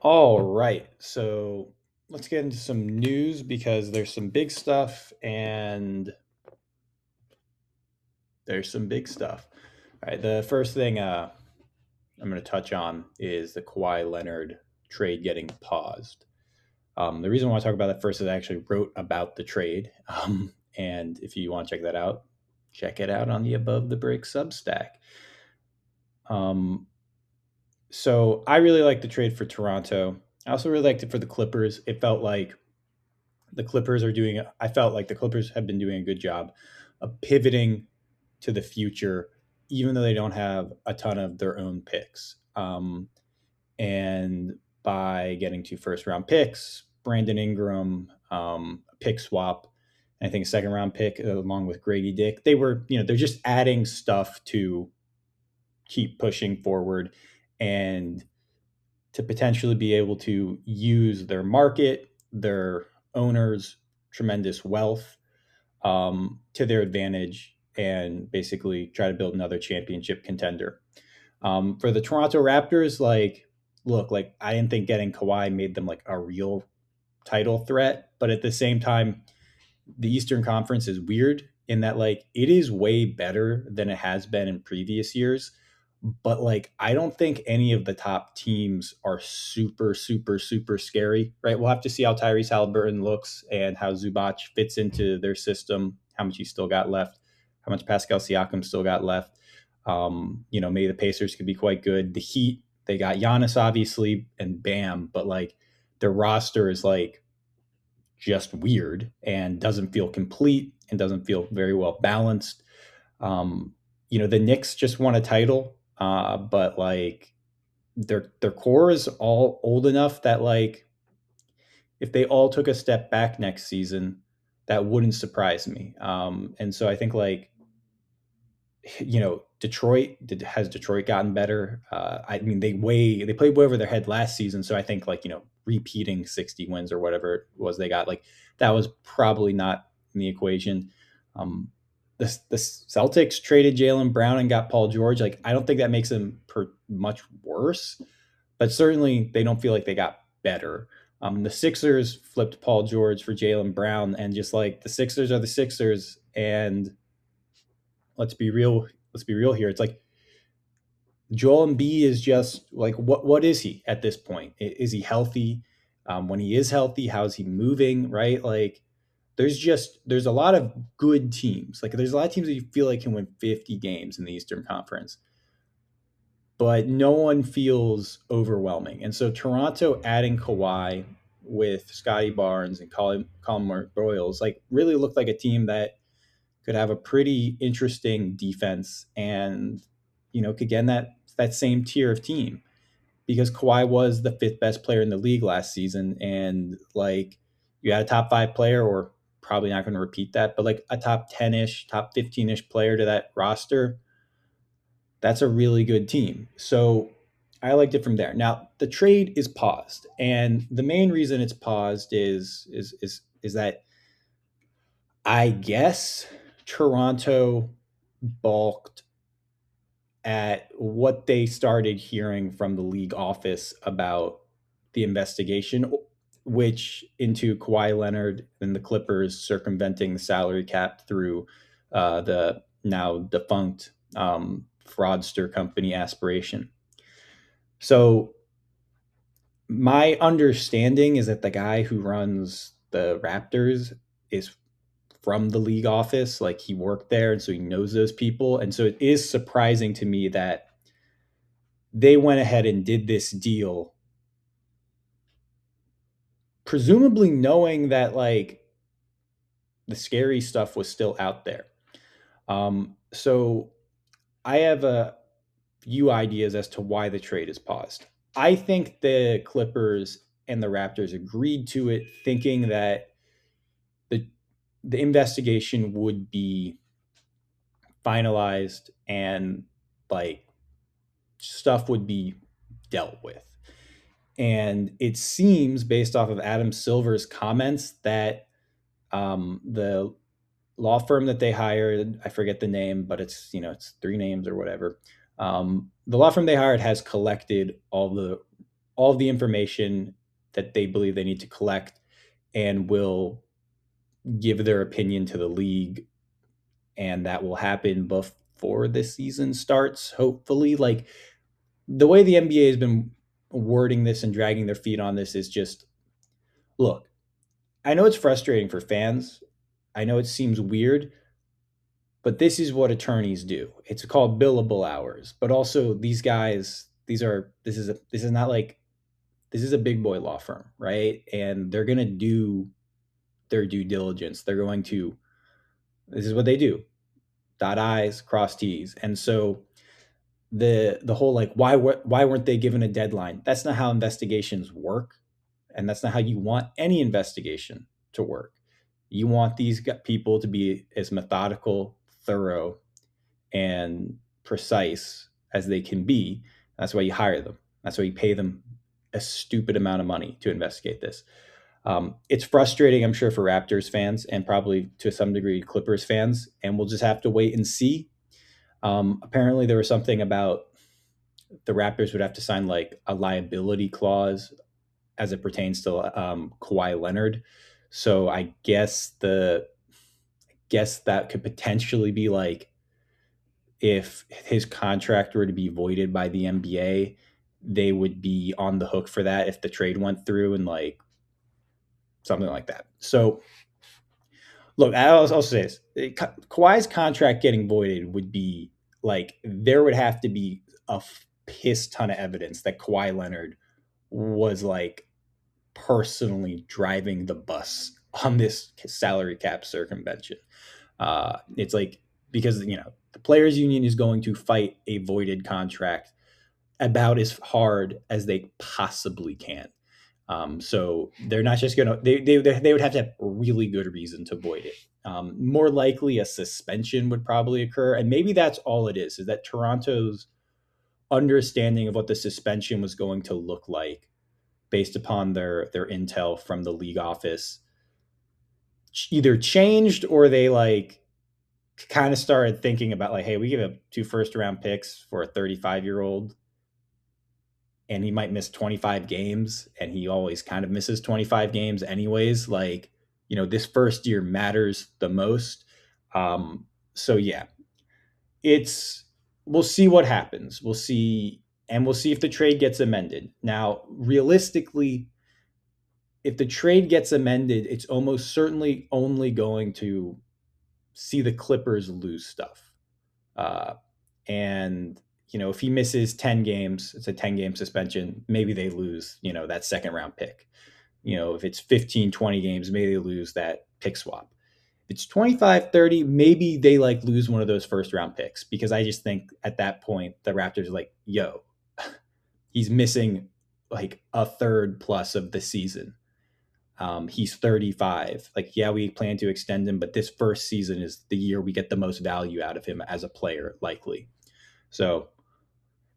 All right. So let's get into some news because there's some big stuff and there's some big stuff. All right. The first thing I'm going to touch on is the Kawhi Leonard trade getting paused. The reason I want to talk about that first is I actually wrote about the trade. And if you want to check it out on the Above the Break Substack. Um, so I really like the trade for Toronto. I also really liked it for the Clippers. It felt like the Clippers are doing I felt like the Clippers have been doing a good job of pivoting to the future, even though they don't have a ton of their own picks. And by getting two first round picks, Brandon Ingram, a pick swap, and I think a second round pick along with Grady Dick, they're just adding stuff to keep pushing forward and to potentially be able to use their market, their owners' tremendous wealth to their advantage and basically try to build another championship contender. For the Toronto Raptors, look, I didn't think getting Kawhi made them like a real title threat, but at the same time, the Eastern Conference is weird in that like it is way better than it has been in previous years. But like I don't think any of the top teams are super, super, super scary, right? We'll have to see how Tyrese Halliburton looks and how Zubac fits into their system, how much he's still got left, how much Pascal Siakam still got left. Maybe the Pacers could be quite good. The Heat, they got Giannis obviously and Bam, but like their roster is like just weird and doesn't feel complete and doesn't feel very well balanced. The Knicks just won a title, but like their core is all old enough that like if they all took a step back next season, that wouldn't surprise me. And so I think like Detroit has Detroit gotten better? I mean, they played way over their head last season, so I think like repeating 60 wins or whatever it was they got, like that was probably not in the equation. The Celtics traded Jalen Brown and got Paul George. Like I don't think that makes them much worse, but certainly they don't feel like they got better. The Sixers flipped Paul George for Jalen Brown, and just like the Sixers are the Sixers, and let's be real. Let's be real here. It's like Joel Embiid is just like what is he at this point? Is he healthy? When he is healthy, how is he moving? Right? Like there's a lot of good teams. Like there's a lot of teams that you feel like can win 50 games in the Eastern Conference, but no one feels overwhelming. And so Toronto adding Kawhi with Scotty Barnes and Colin Broyles like really looked like a team that could have a pretty interesting defense and could get in that same tier of team because Kawhi was the fifth best player in the league last season, and like you had a top five player, or probably not going to repeat that, but like a top 10-ish, top 15-ish player to that roster, that's a really good team. So I liked it from there. Now the trade is paused, and the main reason it's paused is that I guess Toronto balked at what they started hearing from the league office about the investigation, which into Kawhi Leonard and the Clippers circumventing the salary cap through the now defunct fraudster company Aspiration. So my understanding is that the guy who runs the Raptors is from the league office. Like he worked there, and so he knows those people. And so it is surprising to me that they went ahead and did this deal, presumably knowing that like the scary stuff was still out there. So I have a few ideas as to why the trade is paused. I think the Clippers and the Raptors agreed to it, thinking that the the investigation would be finalized and like stuff would be dealt with. And it seems, based off of Adam Silver's comments, that the law firm that they hired, I forget the name, but it's three names or whatever. The law firm they hired has collected all the information that they believe they need to collect and will give their opinion to the league, and that will happen before the season starts, hopefully. Like, the way the NBA has been wording this and dragging their feet on this is just, look, I know it's frustrating for fans. I know it seems weird, but this is what attorneys do. It's called billable hours. But also, these guys, this is not like, this is a big boy law firm, right? And they're going to do their due diligence. They're going to, this is what they do: dot I's, cross T's. And so the whole, like, why weren't they given a deadline? That's not how investigations work, and that's not how you want any investigation to work. You want these people to be as methodical, thorough, and precise as they can be. That's why you hire them. That's why you pay them a stupid amount of money to investigate this. It's frustrating, I'm sure, for Raptors fans and probably to some degree Clippers fans, and we'll just have to wait and see. Apparently, there was something about the Raptors would have to sign like a liability clause as it pertains to Kawhi Leonard. So I guess that could potentially be like, if his contract were to be voided by the NBA, they would be on the hook for that if the trade went through, and like something like that. So look, I'll say this: Kawhi's contract getting voided would be like, there would have to be a piss ton of evidence that Kawhi Leonard was like personally driving the bus on this salary cap circumvention. It's like, because the players union is going to fight a voided contract about as hard as they possibly can. So they're not just gonna, they would have to have a really good reason to void it. More likely a suspension would probably occur, and maybe that's all it is that Toronto's understanding of what the suspension was going to look like, based upon their intel from the league office, either changed, or they like kind of started thinking about like, hey, we give up 2 first round picks for a 35-year-old, and he might miss 25 games, and he always kind of misses 25 games anyways. Like, this first year matters the most. So yeah, it's, we'll see what happens. We'll see, and we'll see if the trade gets amended. Now, realistically, if the trade gets amended, it's almost certainly only going to see the Clippers lose stuff. Uh, and if he misses 10 games, it's a 10-game suspension. Maybe they lose, that second-round pick. If it's 15, 20 games, maybe they lose that pick swap. If it's 25, 30, maybe they like lose one of those first-round picks, because I just think at that point the Raptors are like, yo, he's missing like a third plus of the season. He's 35. Like, yeah, we plan to extend him, but this first season is the year we get the most value out of him as a player, likely. So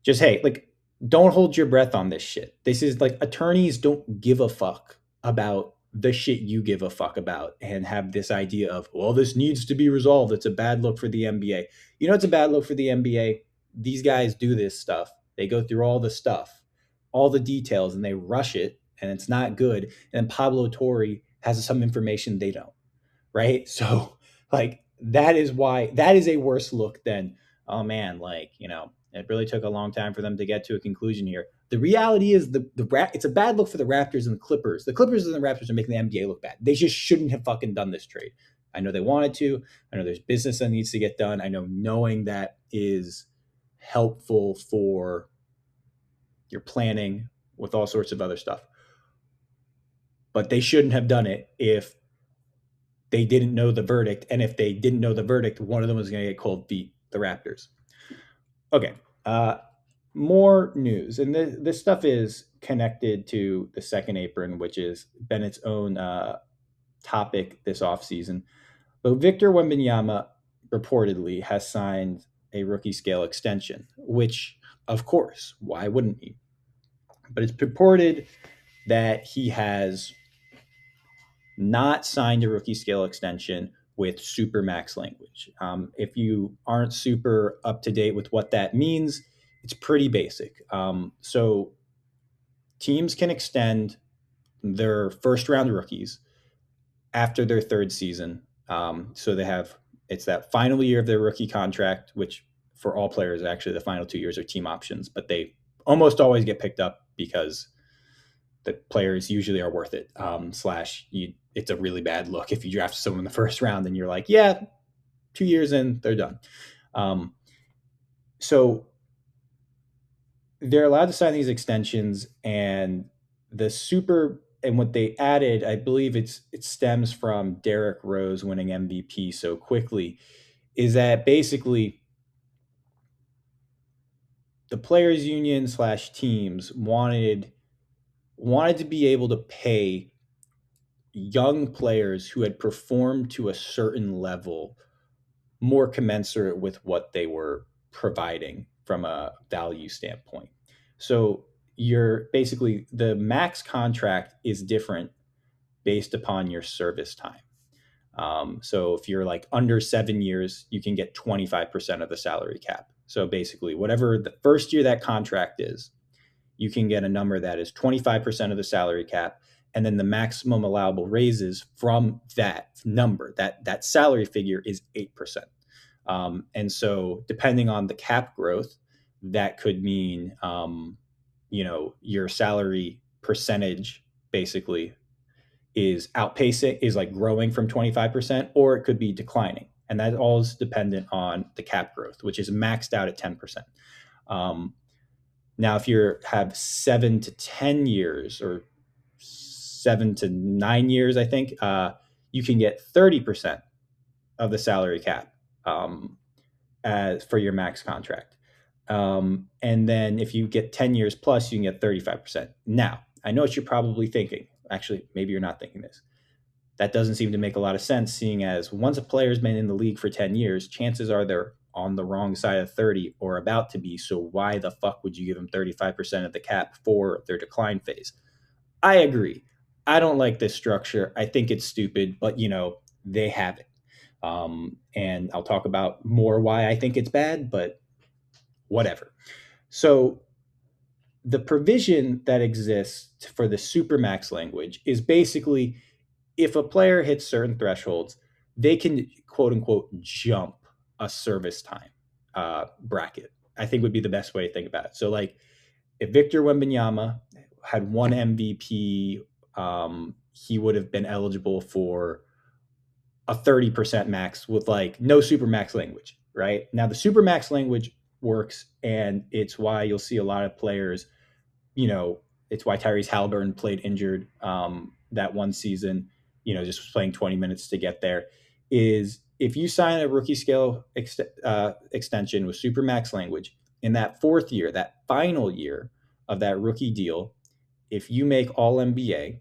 just, hey, like, don't hold your breath on this shit. This is like, attorneys don't give a fuck about the shit you give a fuck about, and have this idea of, well, this needs to be resolved. It's a bad look for the NBA. It's a bad look for the NBA. These guys do this stuff. They go through all the stuff, all the details, and they rush it, and it's not good. And then Pablo Torre has some information they don't, right? So like, that is why that is a worse look than, oh man, like, it really took a long time for them to get to a conclusion here. The reality is it's a bad look for the Raptors and the Clippers. The Clippers and the Raptors are making the NBA look bad. They just shouldn't have fucking done this trade. I know they wanted to. I know there's business that needs to get done. I know knowing that is helpful for your planning with all sorts of other stuff. But they shouldn't have done it if they didn't know the verdict. And if they didn't know the verdict, one of them was going to get cold feet, the Raptors. Okay. More news. And this stuff is connected to the second apron, which has been its own topic this offseason. But Victor Wembanyama reportedly has signed a rookie scale extension, which, of course, why wouldn't he? But it's purported that he has not signed a rookie scale extension with supermax language. If you aren't super up to date with what that means, it's pretty basic. So teams can extend their first round rookies after their third season. So they have it's that final year of their rookie contract, which for all players actually the final 2 years are team options, but they almost always get picked up because the players usually are worth it. Slash, it's a really bad look if you draft someone in the first round and you're like, yeah, 2 years in, they're done. So they're allowed to sign these extensions, and the super and what they added, I believe it stems from Derrick Rose winning MVP so quickly, is that basically the players union slash teams wanted to be able to pay young players who had performed to a certain level more commensurate with what they were providing from a value standpoint. So you're basically the max contract is different based upon your service time. So if you're like under 7 years, you can get 25% of the salary cap. So basically, whatever the first year that contract is, you can get a number that is 25% of the salary cap. And then the maximum allowable raises from that number, that salary figure is 8%. And so depending on the cap growth, that could mean, your salary percentage basically is outpacing, is like growing from 25%, or it could be declining. And that all is dependent on the cap growth, which is maxed out at 10%. Now, if you have 7 to 10 years or 7 to 9 years, I think, you can get 30% of the salary cap as for your max contract. And then if you get 10 years plus, you can get 35%. Now, I know what you're probably thinking. Actually, maybe you're not thinking this. That doesn't seem to make a lot of sense, seeing as once a player's been in the league for 10 years, chances are they're on the wrong side of 30 or about to be. So why the fuck would you give them 35% of the cap for their decline phase? I agree. I don't like this structure. I think it's stupid, but they have it. And I'll talk about more why I think it's bad, but whatever. So the provision that exists for the supermax language is basically if a player hits certain thresholds, they can quote unquote jump a service time bracket. I think would be the best way to think about it. So like if Victor Wembanyama had one MVP, he would have been eligible for a 30% max with like no super max language, right? Now the super max language works, and it's why you'll see a lot of players, it's why Tyrese Halliburton played injured that one season, just was playing 20 minutes to get there, is if you sign a rookie scale extension with super max language in that fourth year, that final year of that rookie deal, if you make all NBA,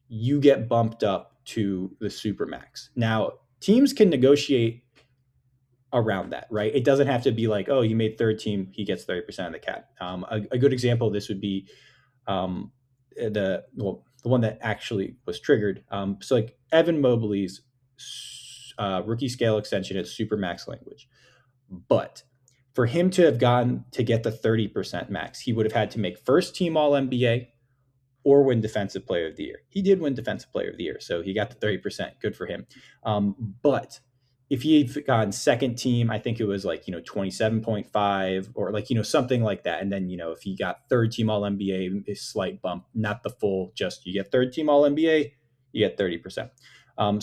you get bumped up to the supermax. Now, teams can negotiate around that, right? It doesn't have to be like, oh, you made third team, he gets 30% of the cap. A good example of this would be the one that actually was triggered. So like Evan Mobley's rookie scale extension at supermax language, but for him to have gotten to get the 30% max, he would have had to make first team All NBA or win Defensive Player of the Year. He did win Defensive Player of the Year, so he got the 30%. Good for him. But if he had gotten second team, I think it was like 27.5 or like something like that. And then if he got third team All NBA, a slight bump, not the full. Just you get third team All NBA, you get 30%.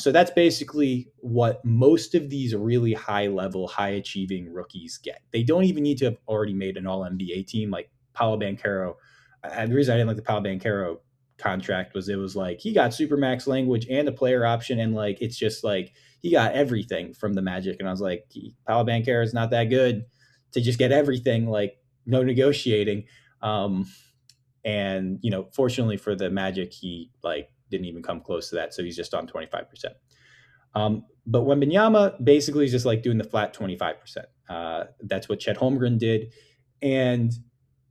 So that's basically what most of these really high level, high achieving rookies get. They don't even need to have already made an All NBA team like Paolo Banchero. And the reason I didn't like the Paolo Banchero contract was it was like he got supermax language and a player option, and like it's just like he got everything from the Magic, and I was like, Paolo Banchero is not that good to just get everything, like no negotiating. And fortunately for the Magic, he like didn't even come close to that, so he's just on 25%. But Wembanyama basically is just like doing the flat 25%. That's what Chet Holmgren did, and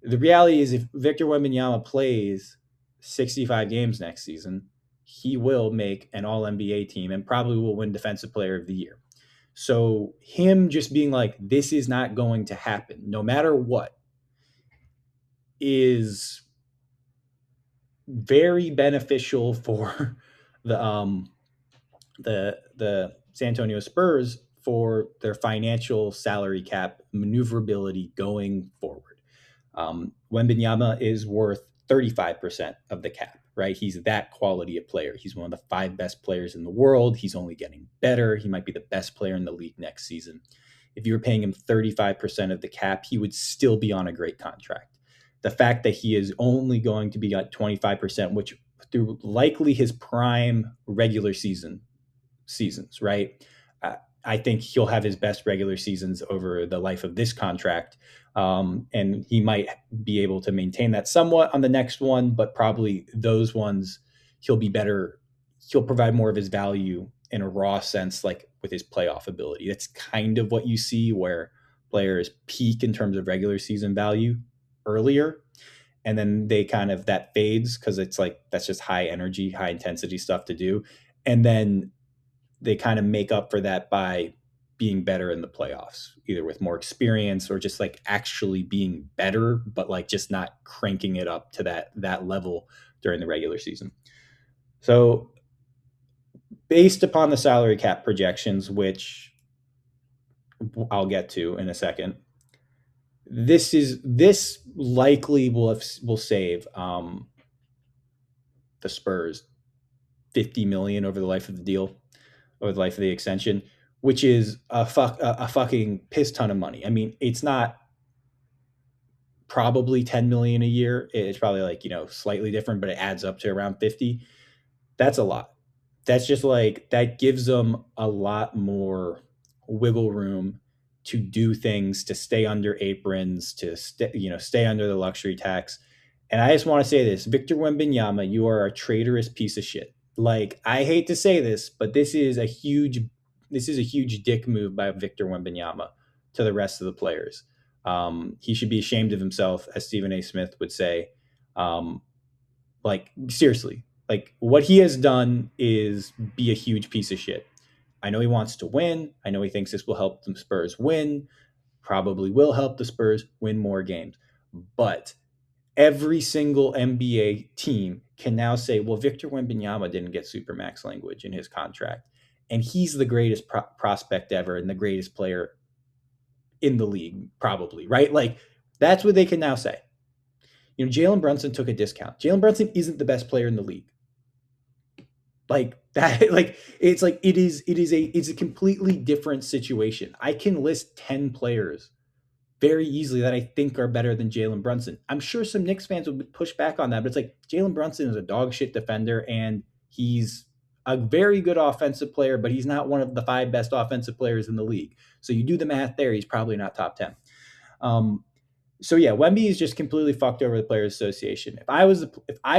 the reality is if Victor Wembanyama plays 65 games next season, he will make an All NBA team and probably will win Defensive Player of the Year. So him just being like, this is not going to happen, no matter what, is very beneficial for the the San Antonio Spurs for their financial salary cap maneuverability going forward. Wembenyama is worth 35% of the cap, right? He's that quality of player. He's one of the five best players in the world. He's only getting better. He might be the best player in the league next season. If you were paying him 35% of the cap, he would still be on a great contract. The fact that he is only going to be at 25%, which through likely his prime regular seasons, right? I think he'll have his best regular seasons over the life of this contract. And he might be able to maintain that somewhat on the next one, but probably those ones he'll be better. He'll provide more of his value in a raw sense, like with his playoff ability. That's kind of what you see where players peak in terms of regular season value earlier. And then they kind of that fades because it's like that's just high energy, high intensity stuff to do. And then they kind of make up for that by being better in the playoffs, either with more experience or just like actually being better, but like just not cranking it up to that level during the regular season. So based upon the salary cap projections, which I'll get to in a second, this likely will save the Spurs 50 million over the life of the deal, over the life of the extension, which is a fucking piss ton of money. I mean, it's not probably 10 million a year. It's probably like, slightly different, but it adds up to around 50. That's a lot. That's just like that gives them a lot more wiggle room to do things, to stay under aprons, to stay under the luxury tax. And I just want to say this, Victor Wembanyama, you are a traitorous piece of shit. Like, I hate to say this, but this is a huge dick move by Victor Wembanyama to the rest of the players. He should be ashamed of himself, as Stephen A. Smith would say. Like, seriously, like what he has done is be a huge piece of shit. I know he wants to win. I know he thinks this will help the Spurs win. Probably will help the Spurs win more games. But every single NBA team can now say, well, Victor Wembanyama didn't get supermax language in his contract. And he's the greatest prospect ever and the greatest player in the league, probably, right? Like, that's what they can now say. Jalen Brunson took a discount. Jalen Brunson isn't the best player in the league. Like that, like it's a completely different situation. I can list 10 players very easily that I think are better than Jalen Brunson. I'm sure some Knicks fans would push back on that, but it's like Jalen Brunson is a dog shit defender and he's a very good offensive player, but he's not one of the five best offensive players in the league. So you do the math there, he's probably not top 10. So yeah, Wemby is just completely fucked over the Players Association. If I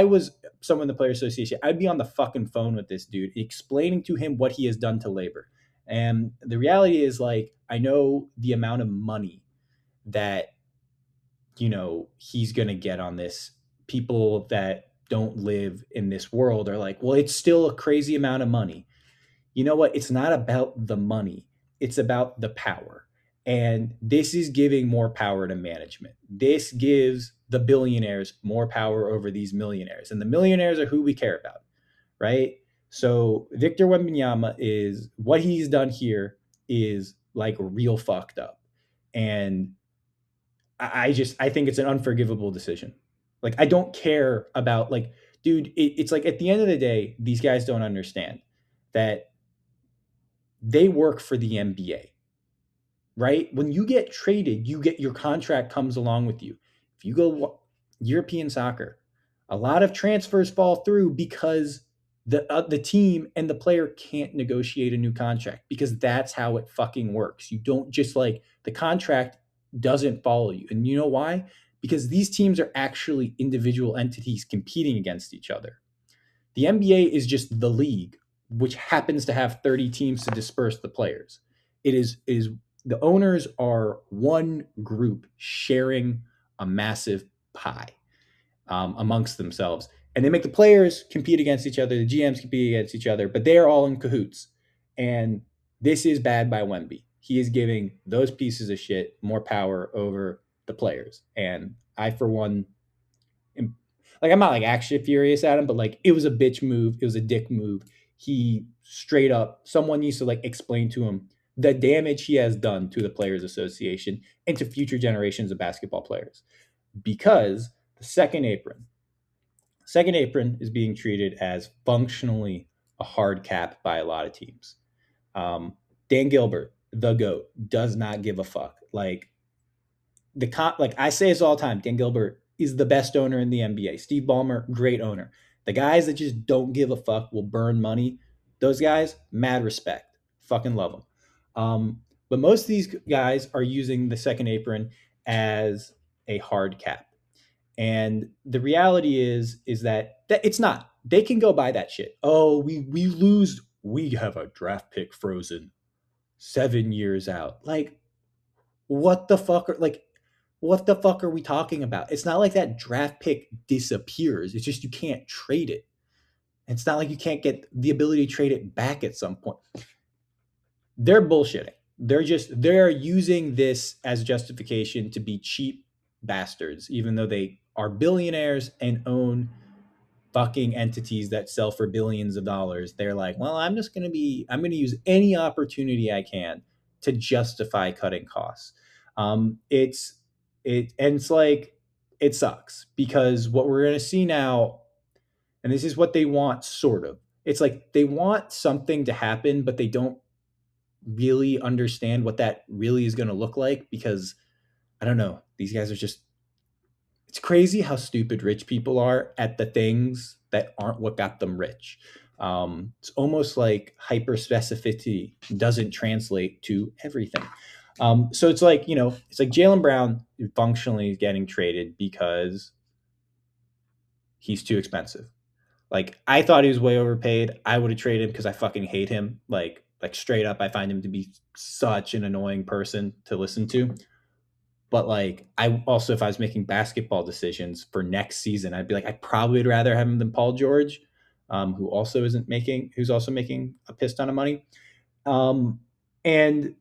was someone in the Players Association, I'd be on the fucking phone with this dude, explaining to him what he has done to labor. And the reality is, like, I know the amount of money that he's gonna get on this. People that don't live in this world are like, well, it's still a crazy amount of money. You know what? It's not about the money, it's about the power. And this is giving more power to management. This gives the billionaires more power over these millionaires. And the millionaires are who we care about, right? So Victor Wembanyama is what he's done here is like real fucked up. And I think it's an unforgivable decision. Like, I don't care about, like, dude, it's like at the end of the day, these guys don't understand that they work for the NBA, right? When you get traded, you get your contract comes along with you. If you go European soccer, a lot of transfers fall through because the team and the player can't negotiate a new contract because that's how it fucking works. You don't just like the contract doesn't follow you. And you know why? Because these teams are actually individual entities competing against each other. The NBA is just the league, which happens to have 30 teams to disperse the players. It is the owners are one group sharing a massive pie amongst themselves. And they make the players compete against each other, the GMs compete against each other, but they're all in cahoots. And this is bad by Wemby. He is giving those pieces of shit more power over the players. And I, for one, like I'm not like actually furious at him, but like it was a bitch move. It was a dick move. He straight up, someone needs to like explain to him the damage he has done to the Players Association and to future generations of basketball players. Because the second apron is being treated as functionally a hard cap by a lot of teams. Dan Gilbert, the GOAT, does not give a fuck. Like I say this all the time, Dan Gilbert is the best owner in the NBA. Steve Ballmer, great owner. The guys that just don't give a fuck will burn money. Those guys, mad respect. Fucking love them. But most of these guys are using the second apron as a hard cap. And the reality is that it's not. They can go buy that shit. Oh, we lose. We have a draft pick frozen 7 years out. Like, what the fuck are like what the fuck are we talking about? It's not like that draft pick disappears. It's just you can't trade it. It's not like you can't get the ability to trade it back at some point. They're bullshitting. They're using this as justification to be cheap bastards, even though they are billionaires and own fucking entities that sell for billions of dollars. They're like, well, I'm gonna use any opportunity I can to justify cutting costs. It's like it sucks because what we're gonna see now, and this is what they want, sort of. It's like they want something to happen, but they don't really understand what that really is going to look like because I don't know. These guys are just, it's crazy how stupid rich people are at the things that aren't what got them rich. It's almost like hyper specificity doesn't translate to everything. So it's like, it's like Jaylen Brown functionally getting traded because he's too expensive. Like I thought he was way overpaid. I would have traded him because I fucking hate him. Like straight up, I find him to be such an annoying person to listen to. But like I also, if I was making basketball decisions for next season, I'd be like, I probably would rather have him than Paul George, who's also making a piss ton of money. And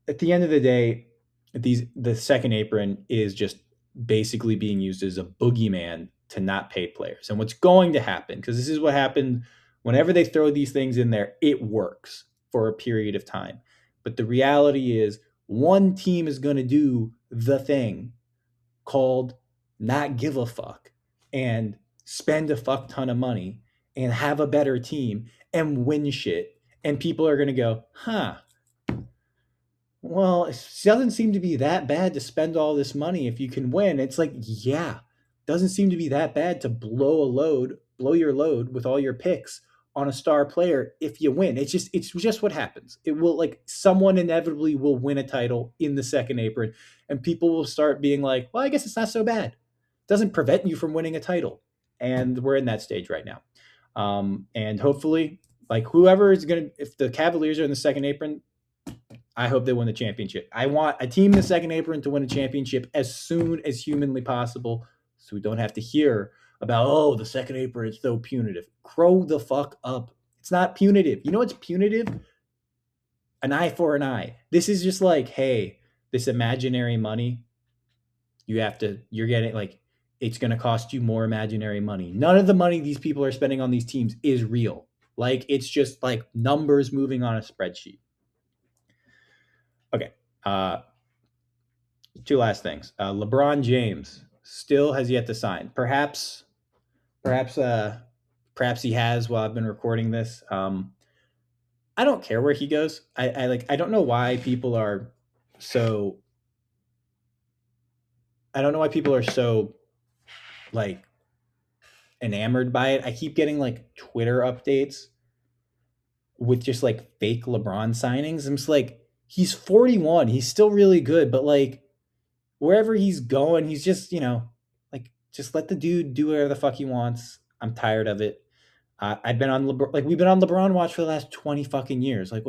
at the end of the day, the second apron is just basically being used as a boogeyman to not pay players. And what's going to happen, because this is what happened whenever they throw these things in there, it works for a period of time. But the reality is one team is going to do the thing called not give a fuck and spend a fuck ton of money and have a better team and win shit. And people are going to go, well, it doesn't seem to be that bad to spend all this money if you can win. It's like, yeah, doesn't seem to be that bad to blow your load with all your picks on a star player if you win. It's just what happens. It will, like, someone inevitably will win a title in the second apron and people will start being like, well, I guess it's not so bad. It doesn't prevent you from winning a title. And we're in that stage right now. And hopefully, like, whoever is going to, if the Cavaliers are in the second apron, I hope they win the championship. I want a team in the second apron to win a championship as soon as humanly possible so we don't have to hear about, oh, the second apron is so punitive. Grow the fuck up. It's not punitive. You know what's punitive? An eye for an eye. This is just like, hey, this imaginary money, you're getting, like, it's going to cost you more imaginary money. None of the money these people are spending on these teams is real. Like, it's just like numbers moving on a spreadsheet. Okay. Two last things. LeBron James still has yet to sign. Perhaps he has while I've been recording this. I don't care where he goes. I don't know why people are so. I don't know why people are so like enamored by it. I keep getting like Twitter updates with just like fake LeBron signings. I'm just like, he's 41. He's still really good, but like wherever he's going, he's just, like, just let the dude do whatever the fuck he wants. I'm tired of it. I've been on we've been on LeBron watch for the last 20 fucking years. Like,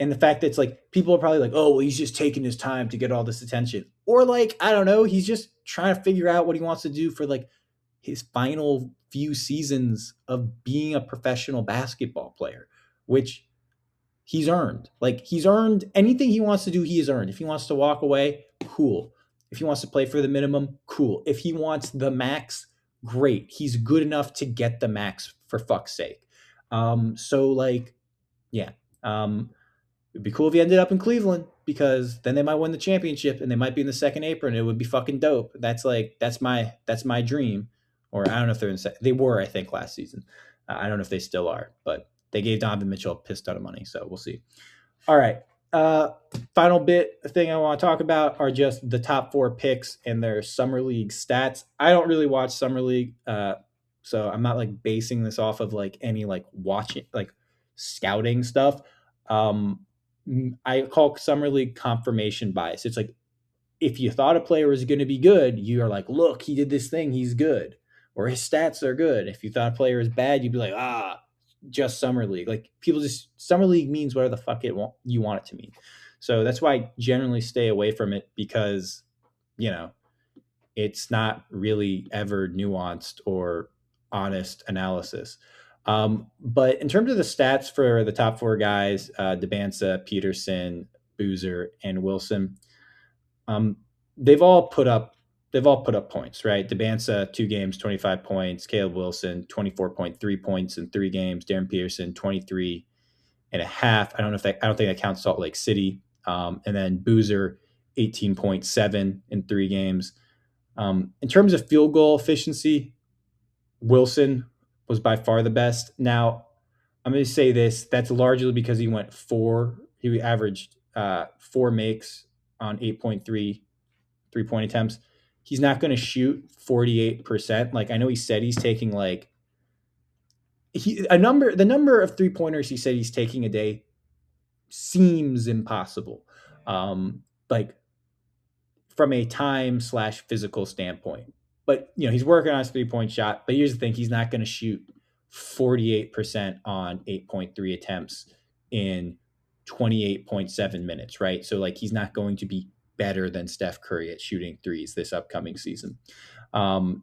and the fact that it's like people are probably like, oh, well, he's just taking his time to get all this attention, or like, I don't know, he's just trying to figure out what he wants to do for like his final few seasons of being a professional basketball player, which he's earned. Like, he's earned anything he wants to do. He has earned. If he wants to walk away, cool. If he wants to play for the minimum, cool. If he wants the max, great. He's good enough to get the max for fuck's sake. So like, yeah. It'd be cool if he ended up in Cleveland because then they might win the championship and they might be in the second apron. It would be fucking dope. That's my dream. Or I don't know if they're in they were, I think, last season. I don't know if they still are, but they gave Donovan Mitchell a piss ton of money, so we'll see. All right. Uh, Final bit thing I want to talk about are just the top four picks and their summer league stats. I don't really watch summer league, so I'm not like basing this off of like any like watching like scouting stuff. Um, I call summer league confirmation bias. It's like if you thought a player was going to be good, you are like, look, he did this thing, he's good, or his stats are good. If you thought a player is bad, you'd be like, just summer league. Like people just summer league means whatever the fuck you want it to mean. So that's why I generally stay away from it because you know it's not really ever nuanced or honest analysis. But in terms of the stats for the top four guys, Debansa, Peterson, Boozer, and Wilson, um, they've all put up points, right? Debansa, 2 games, 25 points. Caleb Wilson, 24.3 points in 3 games. Darren Peterson, 23.5. I don't think that counts Salt Lake City. And then Boozer, 18.7 in 3 games. In terms of field goal efficiency, Wilson was by far the best. Now, I'm going to say this. That's largely because he averaged 4 makes on 8.3 3-point attempts. He's not going to shoot 48%. Like I know he said he's taking like the number of 3-pointers he said he's taking a day seems impossible. Like from a time/physical standpoint. But he's working on his 3-point shot. But here's the thing: he's not going to shoot 48% on 8.3 attempts in 28.7 minutes, right? So like he's not going to be better than Steph Curry at shooting threes this upcoming season. Now,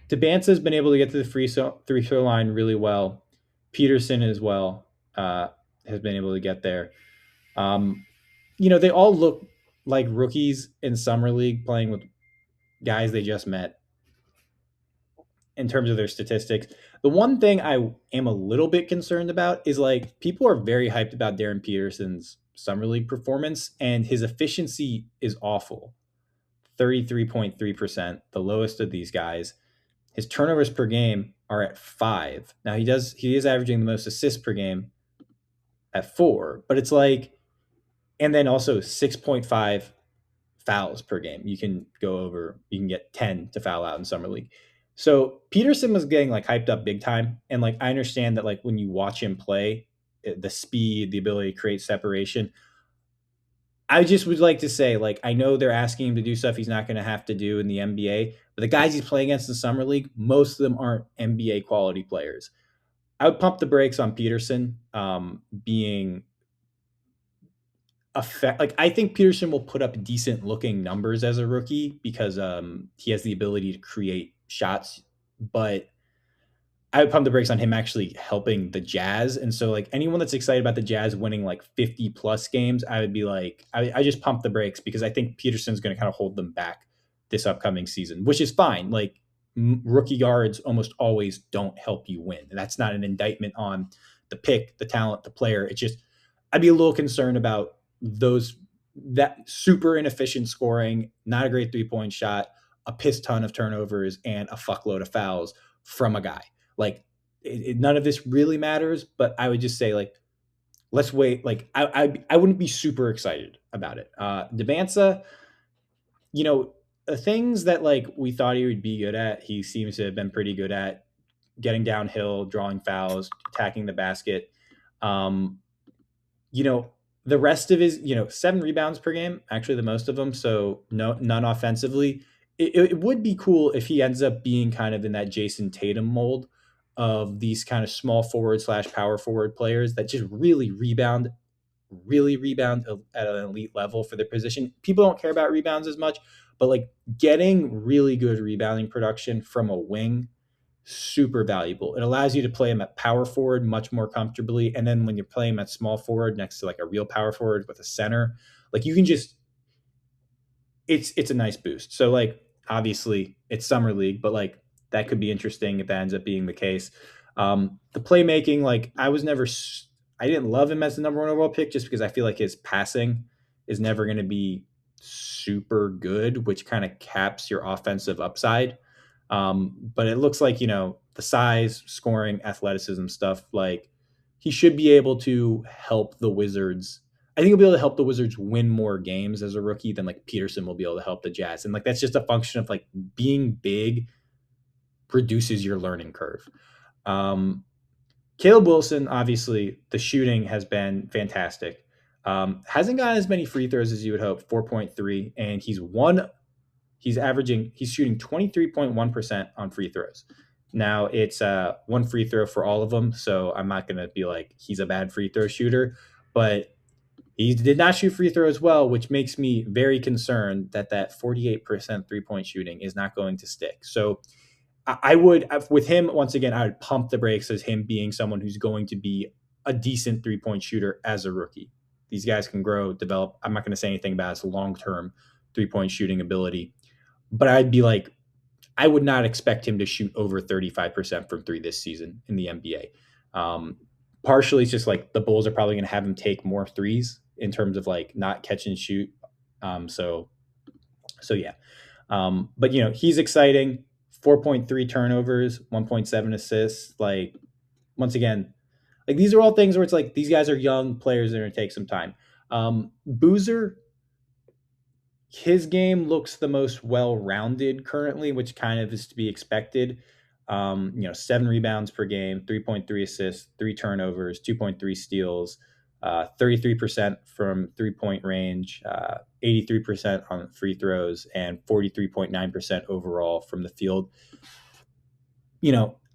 Debanza has been able to get to the free throw line really well. Peterson as well has been able to get there. They all look like rookies in summer league playing with guys they just met in terms of their statistics. The one thing I am a little bit concerned about is like people are very hyped about Darren Peterson's summer league performance, and his efficiency is awful. 33.3%, the lowest of these guys. His turnovers per game are at 5. Now he is averaging the most assists per game at 4, but it's like, and then also 6.5 fouls per game. You can get 10 to foul out in summer league. So Peterson was getting like hyped up big time. And like, I understand that like when you watch him play, the speed, the ability to create separation, I just would like to say, like, I know they're asking him to do stuff he's not going to have to do in the NBA, but the guys he's playing against in the summer league, most of them aren't NBA quality players. I would pump the brakes on Peterson being like I think Peterson will put up decent looking numbers as a rookie because he has the ability to create shots, but I would pump the brakes on him actually helping the Jazz. And so like anyone that's excited about the Jazz winning like 50 plus games, I would be like, I just pump the brakes because I think Peterson's going to kind of hold them back this upcoming season, which is fine. Like rookie guards almost always don't help you win. And that's not an indictment on the pick, the talent, the player. It's just, I'd be a little concerned about that super inefficient scoring, not a great 3-point shot, a piss ton of turnovers, and a fuckload of fouls from a guy. Like none of this really matters, but I would just say like, let's wait. Like I wouldn't be super excited about it. Debansa, the things that like we thought he would be good at, he seems to have been pretty good at: getting downhill, drawing fouls, attacking the basket. The rest of his, 7 rebounds per game, actually the most of them. So none offensively. It would be cool if he ends up being kind of in that Jason Tatum mold of these kind of small forward/power forward players that just really rebound at an elite level for their position. People don't care about rebounds as much, but like getting really good rebounding production from a wing, super valuable. It allows you to play him at power forward much more comfortably. And then when you're playing him at small forward next to like a real power forward with a center, like you can just, it's a nice boost. So like Obviously, it's summer league, but like that could be interesting if that ends up being the case. The playmaking, like I didn't love him as the number one overall pick just because I feel like his passing is never going to be super good, which kind of caps your offensive upside. But it looks like, the size, scoring, athleticism stuff, like he should be able to help the Wizards. I think he'll be able to help the Wizards win more games as a rookie than like Peterson will be able to help the Jazz. And like that's just a function of like being big reduces your learning curve. Um, Caleb Wilson, obviously, the shooting has been fantastic. Hasn't gotten as many free throws as you would hope, 4.3, and he's shooting 23.1% on free throws. Now it's one free throw for all of them, so I'm not going to be like he's a bad free throw shooter, but he did not shoot free throws well, which makes me very concerned that 48% three-point shooting is not going to stick. So I would, with him, once again, I would pump the brakes as him being someone who's going to be a decent three-point shooter as a rookie. These guys can grow, develop. I'm not going to say anything about his long-term three-point shooting ability, but I would not expect him to shoot over 35% from three this season in the NBA. Partially, it's just like the Bulls are probably going to have him take more threes in terms of like not catch and shoot. So yeah. But he's exciting. 4.3 turnovers, 1.7 assists. Like once again, like these are all things where it's like these guys are young players that are going to take some time. Boozer, his game looks the most well-rounded currently, which kind of is to be expected. 7 rebounds per game, 3.3 assists, 3 turnovers, 2.3 steals, 33% from 3-point range, 83% on free throws, and 43.9% overall from the field.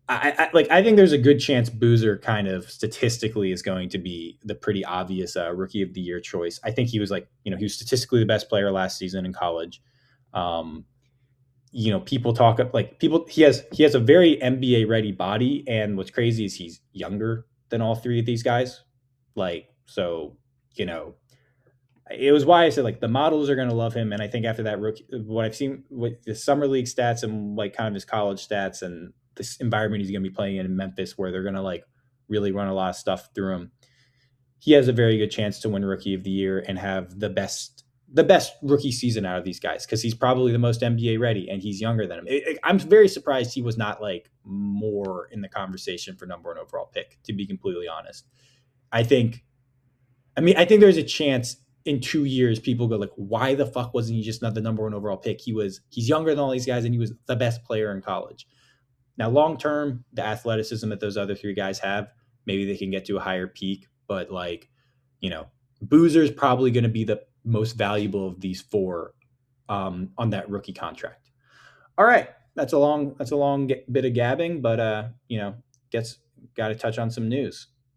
I think there's a good chance Boozer kind of statistically is going to be the pretty obvious rookie of the year choice. I think he was he was statistically the best player last season in college. Um, people talk like people. He has a very NBA ready body, and what's crazy is he's younger than all three of these guys. Like so, you know, it was why I said like the models are going to love him, and I think after that rookie, what I've seen with the summer league stats and like kind of his college stats and this environment he's going to be playing in Memphis, where they're going to like really run a lot of stuff through him, he has a very good chance to win Rookie of the Year and have the best rookie season out of these guys because he's probably the most NBA ready and he's younger than him. I'm very surprised he was not like more in the conversation for number one overall pick. To be completely honest, I think I think there's a chance in 2 years people go like, why the fuck wasn't he just not the number one overall pick? He's younger than all these guys and he was the best player in college. Now, long term, the athleticism that those other three guys have, maybe they can get to a higher peak. But Boozer's probably going to be the most valuable of these four on that rookie contract. All right, that's a long bit of gabbing, but gets got to touch on some news.